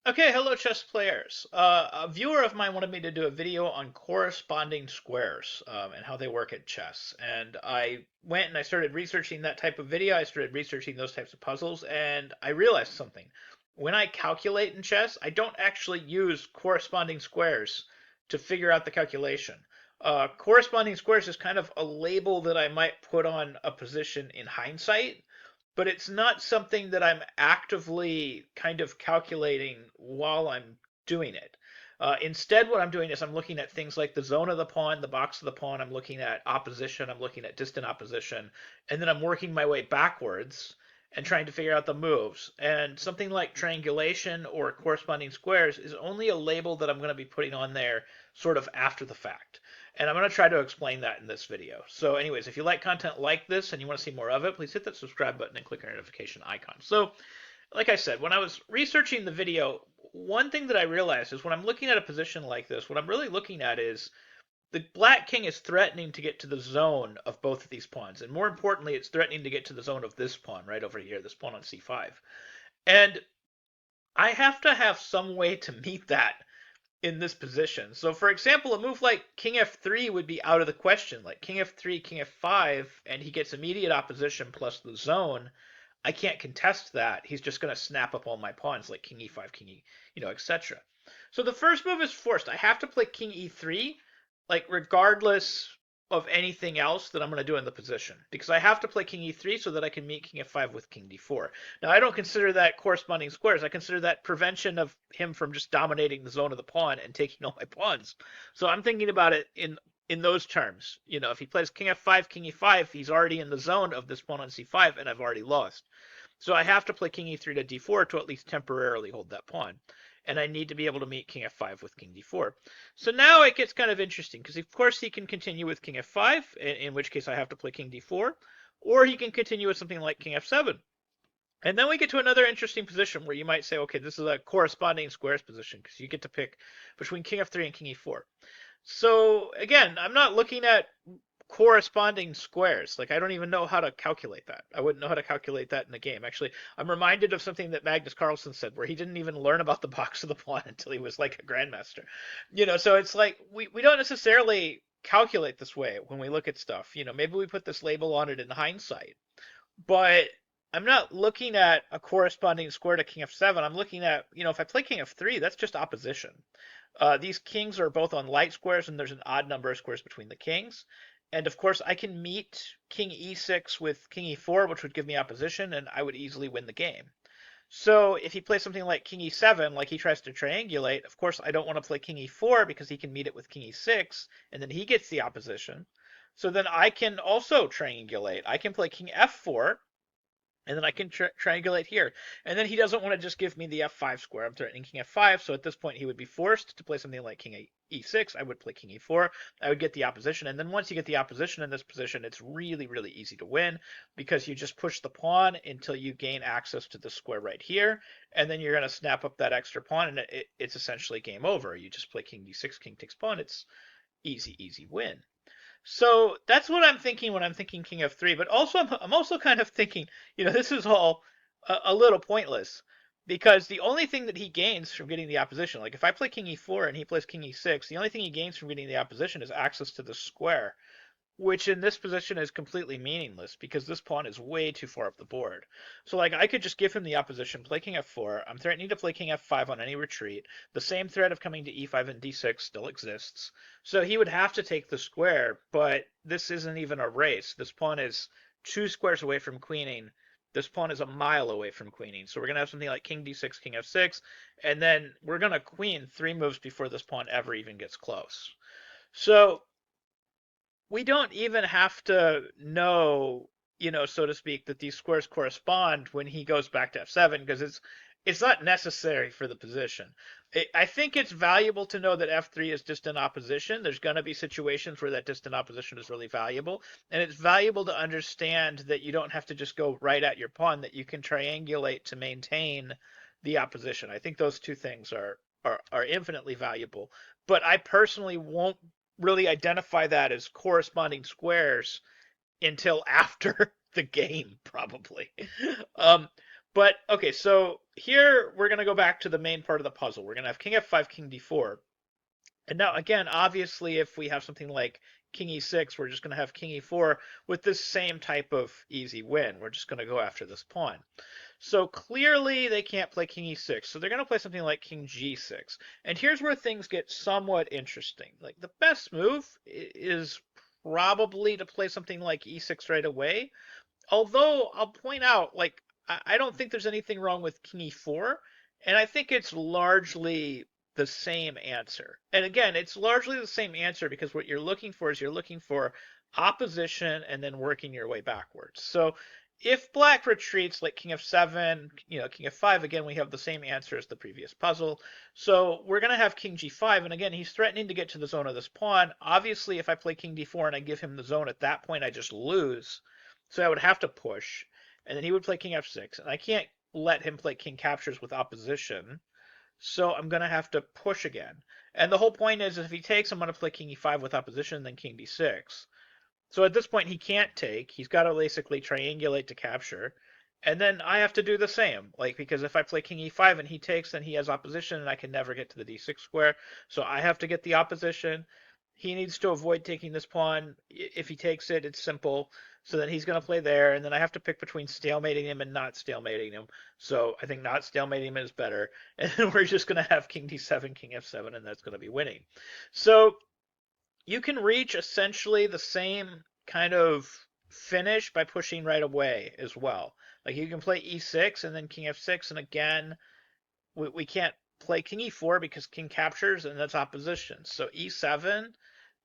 Okay, hello chess players. A viewer of mine wanted me to do a video on corresponding squares and how they work at chess. And I went and I started researching that type of video. I started researching those types of puzzles, and I realized something. When I calculate in chess, I don't actually use corresponding squares to figure out the calculation. Corresponding squares is kind of a label that I might put on a position in hindsight, but it's not something that I'm actively kind of calculating while I'm doing it. Instead, what I'm doing is I'm looking at things like the zone of the pawn, the box of the pawn. I'm looking at opposition. I'm looking at distant opposition. And then I'm working my way backwards and trying to figure out the moves. And something like triangulation or corresponding squares is only a label that I'm going to be putting on there sort of after the fact. And I'm going to try to explain that in this video. So anyways, if you like content like this and you want to see more of it, please hit that subscribe button and click our notification icon. So like I said, when I was researching the video, one thing that I realized is when I'm looking at a position like this, what I'm really looking at is the black king is threatening to get to the zone of both of these pawns. And more importantly, it's threatening to get to the zone of this pawn right over here, this pawn on c5. And I have to have some way to meet that in this position. So for example, a move like king f3 would be out of the question. Like king f3, king f5, and he gets immediate opposition plus the zone. I can't contest that. He's just going to snap up all my pawns like king e5, king e, etc. So the first move is forced. I have to play king e3, like regardless of anything else that I'm going to do in the position, because I have to play king e3 so that I can meet king f5 with king d4. Now, I don't consider that corresponding squares. I consider that prevention of him from just dominating the zone of the pawn and taking all my pawns. So I'm thinking about it in those terms. If he plays king f5, king e5, he's already in the zone of this pawn on c5, and I've already lost. So I have to play king e3 to d4 to at least temporarily hold that pawn. And I need to be able to meet king f5 with king d4. So now it gets kind of interesting, because of course he can continue with king f5, in which case I have to play king d4, or he can continue with something like king f7. And then we get to another interesting position where you might say, okay, this is a corresponding squares position, because you get to pick between king f3 and king e4. So again, I'm not looking at corresponding squares. Like, I don't even know how to calculate that. I wouldn't know how to calculate that in the game. Actually, I'm reminded of something that Magnus Carlsen said, where he didn't even learn about the box of the pawn until he was like a grandmaster. So it's like we don't necessarily calculate this way when we look at stuff. Maybe we put this label on it in hindsight, but I'm not looking at a corresponding square to king f7. I'm looking at, if I play king f3, that's just opposition. These kings are both on light squares, and there's an odd number of squares between the kings. And of course, I can meet king e6 with king e4, which would give me opposition, and I would easily win the game. So if he plays something like king e7, like he tries to triangulate, of course, I don't want to play king e4 because he can meet it with king e6, and then he gets the opposition. So then I can also triangulate. I can play king f4, and then I can triangulate here. And then he doesn't want to just give me the f5 square. I'm threatening king f5, so at this point he would be forced to play something like king e6. I would play king e4. I would get the opposition. And then once you get the opposition in this position, it's really, really easy to win, because you just push the pawn until you gain access to the square right here. And then you're going to snap up that extra pawn, and it's essentially game over. You just play king d6, king takes pawn. It's easy, easy win. So that's what I'm thinking when I'm thinking king f3. But also, I'm also kind of thinking, this is all a little pointless, because the only thing that he gains from getting the opposition, like if I play king e4 and he plays king e6, the only thing he gains from getting the opposition is access to the square, which in this position is completely meaningless because this pawn is way too far up the board. So like I could just give him the opposition, play king f4. I'm threatening to play king f5 on any retreat. The same threat of coming to e5 and d6 still exists. So he would have to take the square, but this isn't even a race. This pawn is 2 squares away from queening. This pawn is a mile away from queening. So we're going to have something like king d6, king f6, and then we're going to queen 3 moves before this pawn ever even gets close. So we don't even have to know, so to speak, that these squares correspond when he goes back to f7, because it's not necessary for the position. I think it's valuable to know that f3 is distant opposition. There's going to be situations where that distant opposition is really valuable, and it's valuable to understand that you don't have to just go right at your pawn, that you can triangulate to maintain the opposition. I think those two things are infinitely valuable, but I personally won't really identify that as corresponding squares until after the game, probably. um, But okay, so here we're going to go back to the main part of the puzzle. We're going to have king f5, king d4. And now, again, obviously, if we have something like king e6, we're just going to have king e4 with this same type of easy win. We're just going to go after this pawn. So clearly they can't play king e6. So they're going to play something like king g6. And here's where things get somewhat interesting. Like the best move is probably to play something like e6 right away. Although I'll point out, like, I don't think there's anything wrong with king e4, and I think it's largely the same answer. And again, it's largely the same answer because what you're looking for is you're looking for opposition and then working your way backwards. So if black retreats like king f7, king f5, again, we have the same answer as the previous puzzle. So we're going to have king g5, and again, he's threatening to get to the zone of this pawn. Obviously, if I play king d4 and I give him the zone at that point, I just lose. So I would have to push, and then he would play king f6, and I can't let him play king captures with opposition, so I'm going to have to push again. And the whole point is if he takes, I'm going to play king e5 with opposition, then king d6. So at this point, he can't take. He's got to basically triangulate to capture. And then I have to do the same, like because if I play king e5 and he takes, then he has opposition, and I can never get to the d6 square. So I have to get the opposition. He needs to avoid taking this pawn. If he takes it, it's simple. So then he's going to play there, and then I have to pick between stalemating him and not stalemating him. So I think not stalemating him is better. And then we're just going to have king d7, king f7, and that's going to be winning. So you can reach essentially the same kind of finish by pushing right away as well. Like you can play e6 and then king f6, and again, we can't play king e4 because king captures and that's opposition. So e7,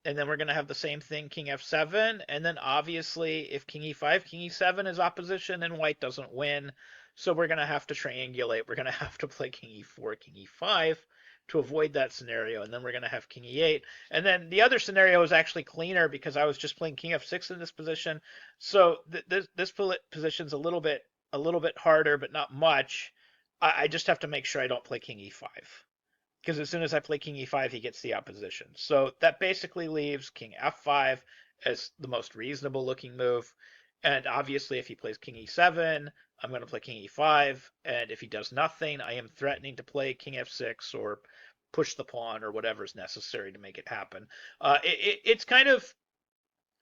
and then we're going to have the same thing, king f7, and then obviously if king e5, king e7 is opposition and white doesn't win, so we're going to have to triangulate. We're going to have to play king e4, king e5 to avoid that scenario, and then we're going to have king e8. And then the other scenario is actually cleaner because I was just playing king f6 in this position, so this position's a little bit harder, but not much. I just have to make sure I don't play king e5 because as soon as I play king e5, he gets the opposition. So that basically leaves king f5 as the most reasonable looking move. And obviously, if he plays king e7, I'm going to play king e5. And if he does nothing, I am threatening to play king f6 or push the pawn or whatever is necessary to make it happen. It's kind of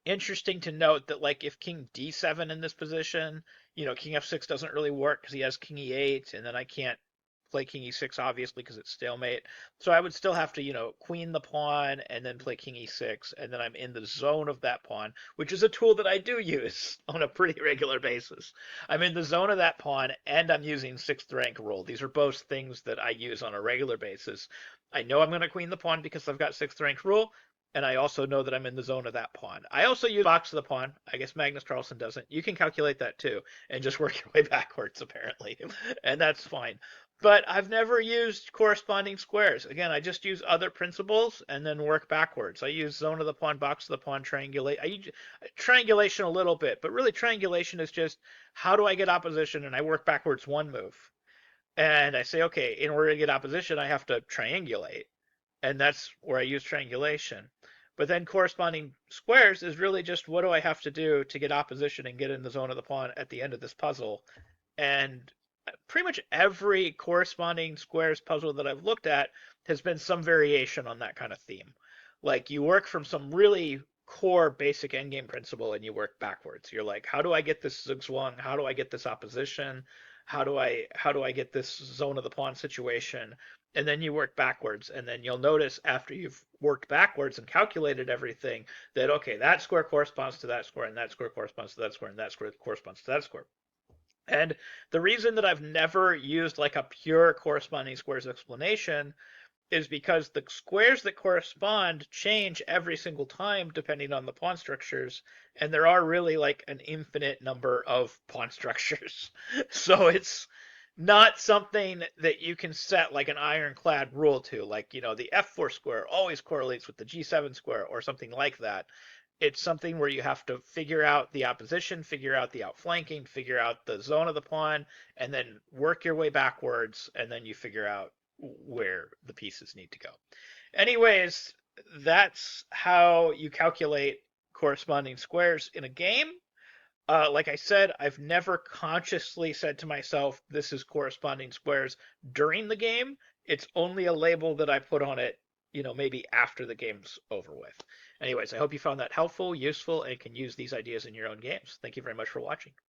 interesting to note that, like, if king d7 in this position, king f6 doesn't really work because he has king e8, and then I can't play king e6 obviously because it's stalemate. So I would still have to, queen the pawn and then play king e6, and then I'm in the zone of that pawn, which is a tool that I do use on a pretty regular basis. I'm in the zone of that pawn, and I'm using sixth rank rule. These are both things that I use on a regular basis. I know I'm going to queen the pawn because I've got sixth rank rule, and I also know that I'm in the zone of that pawn. I also use box of the pawn. I guess Magnus Carlsen doesn't. You can calculate that too and just work your way backwards, apparently, and that's fine. But I've never used corresponding squares. Again, I just use other principles and then work backwards. I use zone of the pawn, box of the pawn, triangulate. I use triangulation a little bit, but really triangulation is just how do I get opposition, and I work backwards one move. And I say, okay, in order to get opposition, I have to triangulate, and that's where I use triangulation. But then corresponding squares is really just what do I have to do to get opposition and get in the zone of the pawn at the end of this puzzle. And pretty much every corresponding squares puzzle that I've looked at has been some variation on that kind of theme. Like you work from some really core basic endgame principle and you work backwards. You're like, how do I get this zugzwang? How do I get this opposition? How do I get this zone of the pawn situation? And then you work backwards, and then you'll notice after you've worked backwards and calculated everything that okay, that square corresponds to that square, and that square corresponds to that square, and that square corresponds to that square. And the reason that I've never used like a pure corresponding squares explanation is because the squares that correspond change every single time depending on the pawn structures, and there are really like an infinite number of pawn structures. So it's not something that you can set like an ironclad rule to, like, the f4 square always correlates with the g7 square or something like that. It's something where you have to figure out the opposition, figure out the outflanking, figure out the zone of the pawn, and then work your way backwards, and then you figure out where the pieces need to go. Anyways, that's how you calculate corresponding squares in a game. Like I said, I've never consciously said to myself, this is corresponding squares during the game. It's only a label that I put on it, maybe after the game's over with. Anyways, I hope you found that helpful, useful, and can use these ideas in your own games. Thank you very much for watching.